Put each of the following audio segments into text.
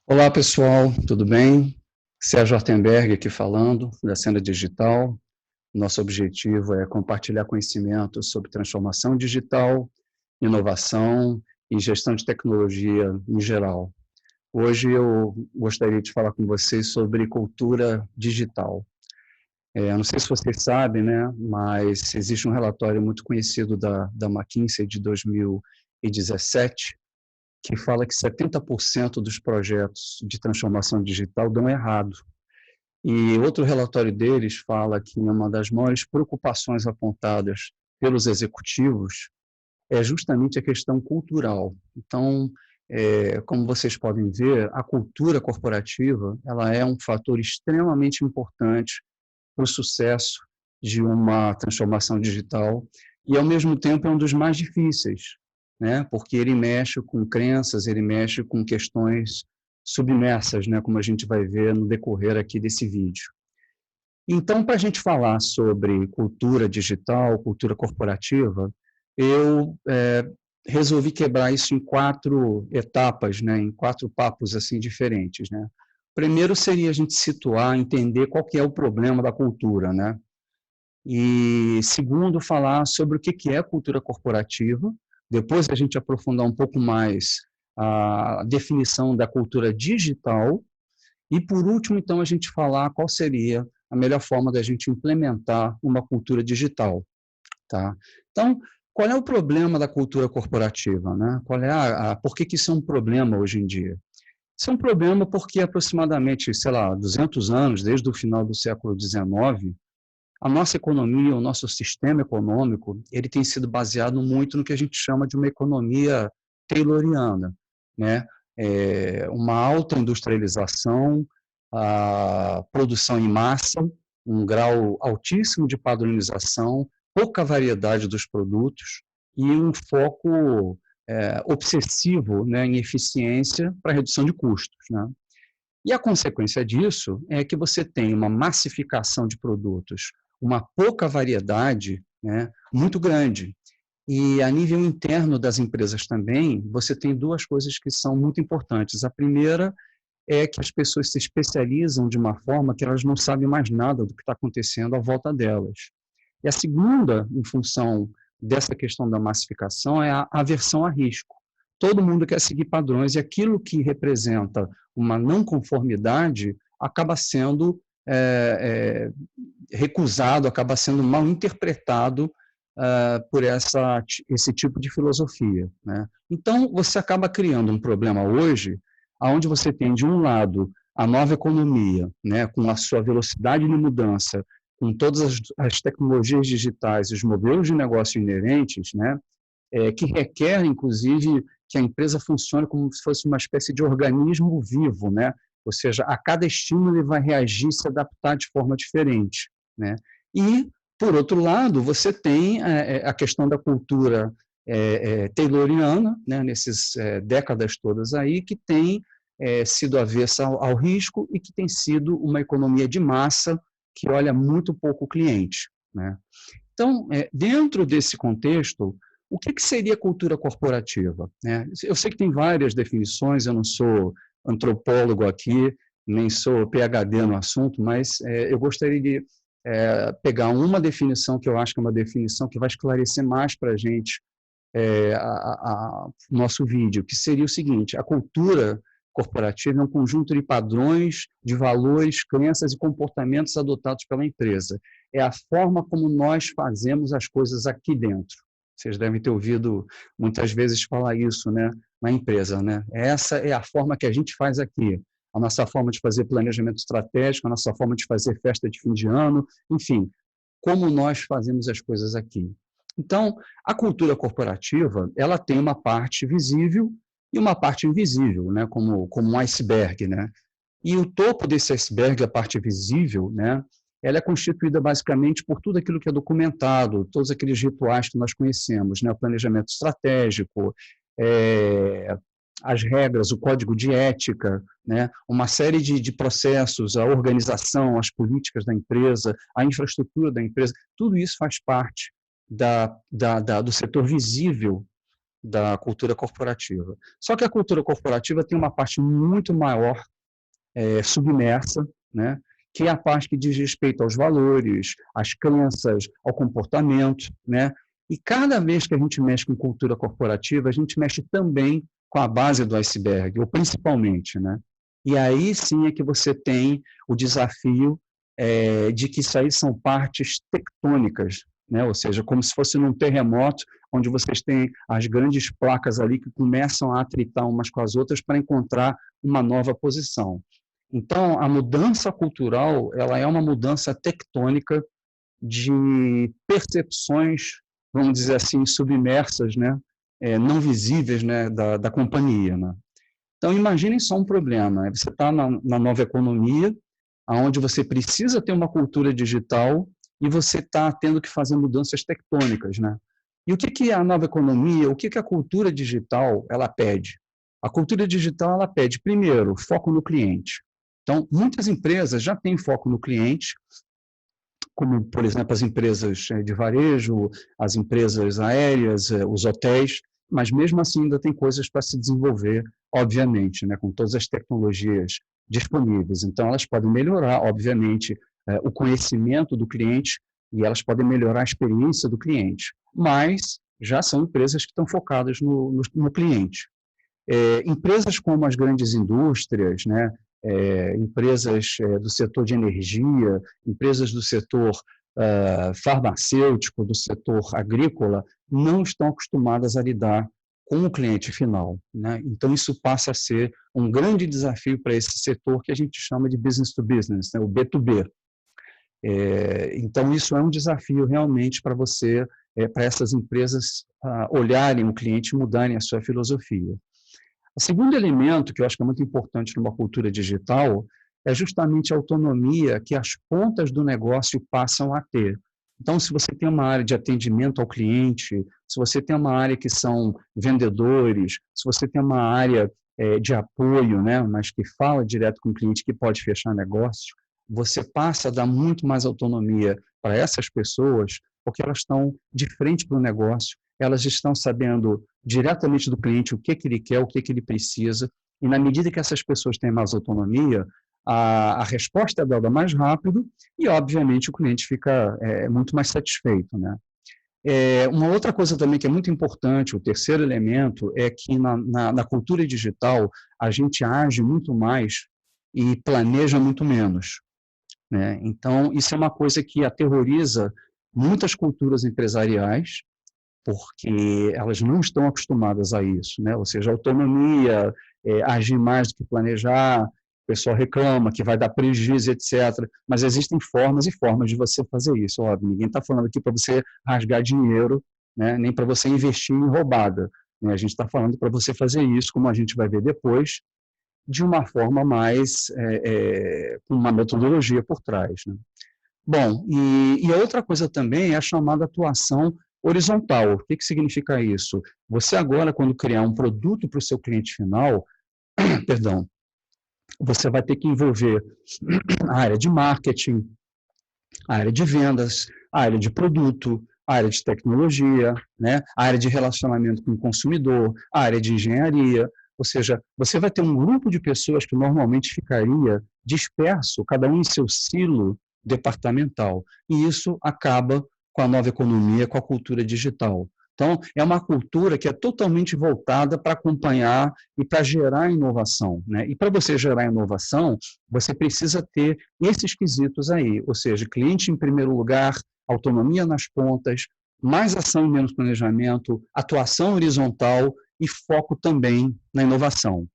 Olá, pessoal, tudo bem? Sérgio Artenberg aqui falando, da Cena Digital. Nosso objetivo é compartilhar conhecimento sobre transformação digital, inovação e gestão de tecnologia em geral. Hoje eu gostaria de falar com vocês sobre cultura digital. Não sei se vocês sabem, né, mas existe um relatório muito conhecido da McKinsey de 2017, que fala que 70% dos projetos de transformação digital dão errado. E outro relatório deles fala que uma das maiores preocupações apontadas pelos executivos é justamente a questão cultural. Então, como vocês podem ver, a cultura corporativa ela é um fator extremamente importante para o sucesso de uma transformação digital e, ao mesmo tempo, é um dos mais difíceis, né? Porque ele mexe com crenças, ele mexe com questões submersas, né? Como a gente vai ver no decorrer aqui desse vídeo. Então, para a gente falar sobre cultura digital, cultura corporativa, eu resolvi quebrar isso em 4 etapas, né? Em 4 papos assim diferentes, né? Primeiro seria a gente situar, entender qual que é o problema da cultura, né? E segundo, falar sobre o que é cultura corporativa. Depois a gente aprofundar um pouco mais a definição da cultura digital. E por último, então, a gente falar qual seria a melhor forma da gente implementar uma cultura digital, tá? Então, qual é o problema da cultura corporativa, né? Qual é por que isso é um problema hoje em dia? Isso é um problema porque aproximadamente, sei lá, 200 anos, desde o final do século XIX, a nossa economia, o nosso sistema econômico, ele tem sido baseado muito no que a gente chama de uma economia tayloriana, né? Uma alta industrialização, a produção em massa, um grau altíssimo de padronização, pouca variedade dos produtos e um foco obsessivo, né, em eficiência para redução de custos, né? E a consequência disso é que você tem uma massificação de produtos, uma pouca variedade, né, muito grande. E a nível interno das empresas também, você tem 2 coisas que são muito importantes. A primeira é que as pessoas se especializam de uma forma que elas não sabem mais nada do que está acontecendo à volta delas. E a segunda, em função dessa questão da massificação, é a aversão a risco. Todo mundo quer seguir padrões e aquilo que representa uma não conformidade acaba sendo recusado, acaba sendo mal interpretado por esse tipo de filosofia, né? Então, você acaba criando um problema hoje, onde você tem, de um lado, a nova economia, né, com a sua velocidade de mudança, com todas as tecnologias digitais e os modelos de negócio inerentes, né, que requer, inclusive, que a empresa funcione como se fosse uma espécie de organismo vivo, né? Ou seja, a cada estímulo ele vai reagir e se adaptar de forma diferente, né? E, por outro lado, você tem a questão da cultura tayloriana, né, nessas décadas todas aí, que tem sido avessa ao risco e que tem sido uma economia de massa que olha muito pouco o cliente, né? Então, dentro desse contexto, o que seria cultura corporativa, né? Eu sei que tem várias definições, eu não sou antropólogo aqui, nem sou PhD no assunto, mas eu gostaria de pegar uma definição que eu acho que é uma definição que vai esclarecer mais para a gente o nosso vídeo, que seria o seguinte: a cultura corporativa é um conjunto de padrões, de valores, crenças e comportamentos adotados pela empresa. É a forma como nós fazemos as coisas aqui dentro. Vocês devem ter ouvido muitas vezes falar isso, né, na empresa, né? Essa é a forma que a gente faz aqui. A nossa forma de fazer planejamento estratégico, a nossa forma de fazer festa de fim de ano, enfim, como nós fazemos as coisas aqui. Então, a cultura corporativa, ela tem uma parte visível e uma parte invisível, né, como um iceberg, né? E o topo desse iceberg, a parte visível, né, ela é constituída basicamente por tudo aquilo que é documentado, todos aqueles rituais que nós conhecemos, né, o planejamento estratégico, as regras, o código de ética, né, uma série de processos, a organização, as políticas da empresa, a infraestrutura da empresa, tudo isso faz parte do setor visível da cultura corporativa. Só que a cultura corporativa tem uma parte muito maior, submersa, né, que é a parte que diz respeito aos valores, às crenças, ao comportamento, né? E cada vez que a gente mexe com cultura corporativa, a gente mexe também com a base do iceberg, ou principalmente, né? E aí sim é que você tem o desafio de que isso aí são partes tectônicas, né? Ou seja, como se fosse num terremoto, onde vocês têm as grandes placas ali que começam a atritar umas com as outras para encontrar uma nova posição. Então, a mudança cultural, ela é uma mudança tectônica de percepções, vamos dizer assim, submersas, né? Não visíveis, né? da companhia, né? Então, imaginem só um problema. Você está na nova economia, onde você precisa ter uma cultura digital e você está tendo que fazer mudanças tectônicas, né? E o que é a nova economia, o que a cultura digital ela pede? A cultura digital ela pede, primeiro, foco no cliente. Então, muitas empresas já têm foco no cliente, como, por exemplo, as empresas de varejo, as empresas aéreas, os hotéis, mas mesmo assim ainda tem coisas para se desenvolver, obviamente, né, com todas as tecnologias disponíveis. Então, elas podem melhorar, obviamente, o conhecimento do cliente e elas podem melhorar a experiência do cliente, mas já são empresas que estão focadas no cliente. Empresas como as grandes indústrias, né, empresas do setor de energia, empresas do setor farmacêutico, do setor agrícola, não estão acostumadas a lidar com o cliente final, né? Então, isso passa a ser um grande desafio para esse setor que a gente chama de business to business, né, o B2B. Então, isso é um desafio realmente para você, para essas empresas olharem o cliente e mudarem a sua filosofia. O segundo elemento, que eu acho que é muito importante numa cultura digital, é justamente a autonomia que as pontas do negócio passam a ter. Então, se você tem uma área de atendimento ao cliente, se você tem uma área que são vendedores, se você tem uma área de apoio, né, mas que fala direto com o cliente, que pode fechar negócio, você passa a dar muito mais autonomia para essas pessoas, porque elas estão de frente para o negócio, elas estão sabendo diretamente do cliente o que ele quer, o que ele precisa, e na medida que essas pessoas têm mais autonomia, a resposta é dada mais rápido e, obviamente, o cliente fica muito mais satisfeito, né? Uma outra coisa também que é muito importante, o terceiro elemento, é que na cultura digital a gente age muito mais e planeja muito menos, né? Então, isso é uma coisa que aterroriza muitas culturas empresariais, porque elas não estão acostumadas a isso, né? Ou seja, autonomia, agir mais do que planejar, o pessoal reclama que vai dar prejuízo, etc. Mas existem formas e formas de você fazer isso. Óbvio, ninguém está falando aqui para você rasgar dinheiro, né? Nem para você investir em roubada, né? A gente está falando para você fazer isso, como a gente vai ver depois, de uma forma mais, com uma metodologia por trás, né? Bom, e a outra coisa também é a chamada atuação horizontal. O que significa isso? Você agora, quando criar um produto para o seu cliente final, perdão, você vai ter que envolver a área de marketing, a área de vendas, a área de produto, a área de tecnologia, né? A área de relacionamento com o consumidor, a área de engenharia. Ou seja, você vai ter um grupo de pessoas que normalmente ficaria disperso, cada um em seu silo departamental. E isso acaba com a nova economia, com a cultura digital. Então, é uma cultura que é totalmente voltada para acompanhar e para gerar inovação, né? E para você gerar inovação, você precisa ter esses quesitos aí, ou seja, cliente em primeiro lugar, autonomia nas pontas, mais ação e menos planejamento, atuação horizontal e foco também na inovação.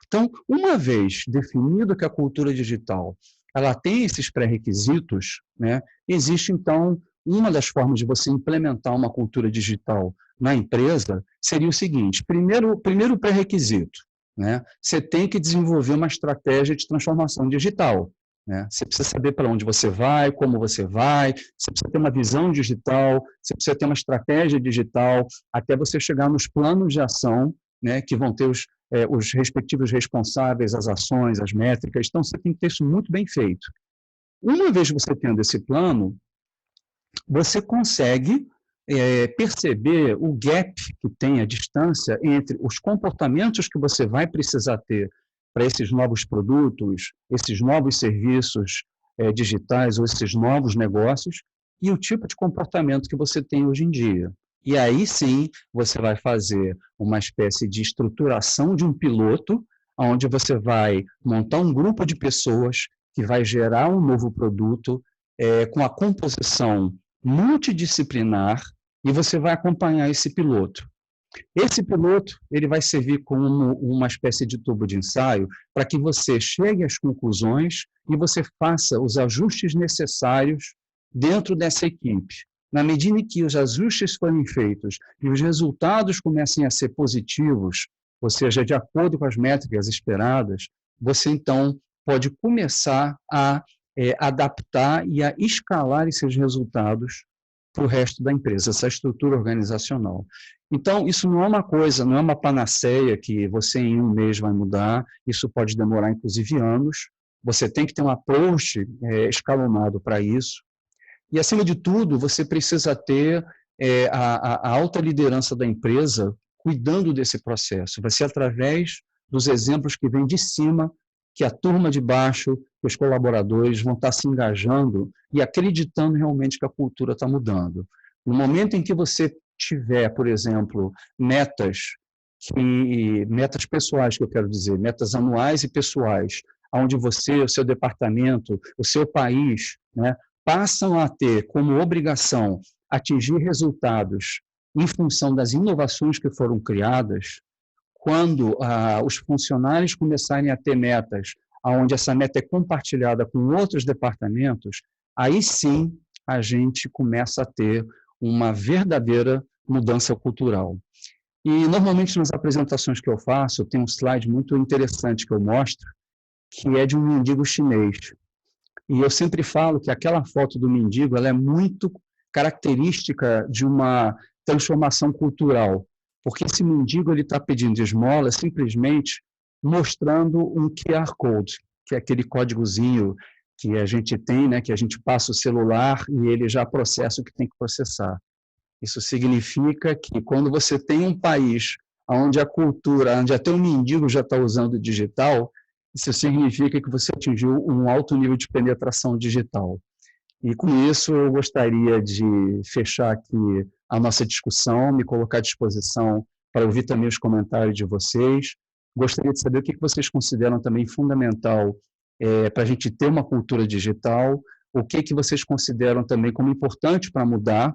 Então, uma vez definido que a cultura digital ela tem esses pré-requisitos, né, existe, então, uma das formas de você implementar uma cultura digital na empresa seria o seguinte: primeiro pré-requisito, né, você tem que desenvolver uma estratégia de transformação digital. Né? Você precisa saber para onde você vai, como você vai, você precisa ter uma visão digital, você precisa ter uma estratégia digital, até você chegar nos planos de ação, né, que vão ter os respectivos responsáveis, as ações, as métricas. Então, você tem que ter isso muito bem feito. Uma vez você tendo esse plano, você consegue perceber o gap que tem, a distância entre os comportamentos que você vai precisar ter para esses novos produtos, esses novos serviços digitais ou esses novos negócios e o tipo de comportamento que você tem hoje em dia. E aí sim você vai fazer uma espécie de estruturação de um piloto, onde você vai montar um grupo de pessoas que vai gerar um novo produto com a composição multidisciplinar e você vai acompanhar esse piloto. Esse piloto ele vai servir como uma espécie de tubo de ensaio para que você chegue às conclusões e você faça os ajustes necessários dentro dessa equipe. Na medida em que os ajustes forem feitos e os resultados comecem a ser positivos, ou seja, de acordo com as métricas esperadas, você então pode começar a adaptar e a escalar esses resultados para o resto da empresa, essa estrutura organizacional. Então, isso não é uma coisa, não é uma panaceia que você em um mês vai mudar, isso pode demorar inclusive anos, você tem que ter um approach escalonado para isso, e acima de tudo, você precisa ter a alta liderança da empresa cuidando desse processo, vai ser através dos exemplos que vêm de cima, que a turma de baixo, que os colaboradores vão estar se engajando e acreditando realmente que a cultura está mudando. No momento em que você tiver, por exemplo, metas pessoais, que eu quero dizer, metas anuais e pessoais, onde você, o seu departamento, o seu país, né, passam a ter como obrigação atingir resultados em função das inovações que foram criadas, quando os funcionários começarem a ter metas, onde essa meta é compartilhada com outros departamentos, aí sim a gente começa a ter uma verdadeira mudança cultural. E normalmente nas apresentações que eu faço, tem um slide muito interessante que eu mostro, que é de um mendigo chinês. E eu sempre falo que aquela foto do mendigo ela é muito característica de uma transformação cultural, porque esse mendigo está pedindo esmola simplesmente mostrando um QR Code, que é aquele códigozinho que a gente tem, né, que a gente passa o celular e ele já processa o que tem que processar. Isso significa que quando você tem um país onde a cultura, onde até o mendigo já está usando o digital, isso significa que você atingiu um alto nível de penetração digital. E com isso eu gostaria de fechar aqui a nossa discussão, me colocar à disposição para ouvir também os comentários de vocês. Gostaria de saber o que vocês consideram também fundamental para a gente ter uma cultura digital, o que vocês consideram também como importante para mudar,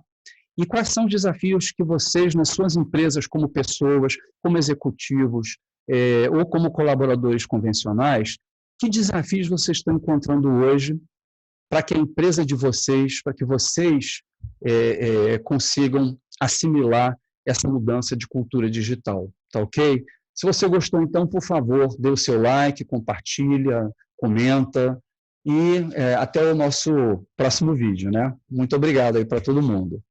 e quais são os desafios que vocês, nas suas empresas, como pessoas, como executivos, ou como colaboradores convencionais, que desafios vocês estão encontrando hoje para que a empresa de vocês, para que vocês consigam assimilar essa mudança de cultura digital, tá ok? Se você gostou, então, por favor, dê o seu like, compartilha, comenta e até o nosso próximo vídeo, né? Muito obrigado aí para todo mundo.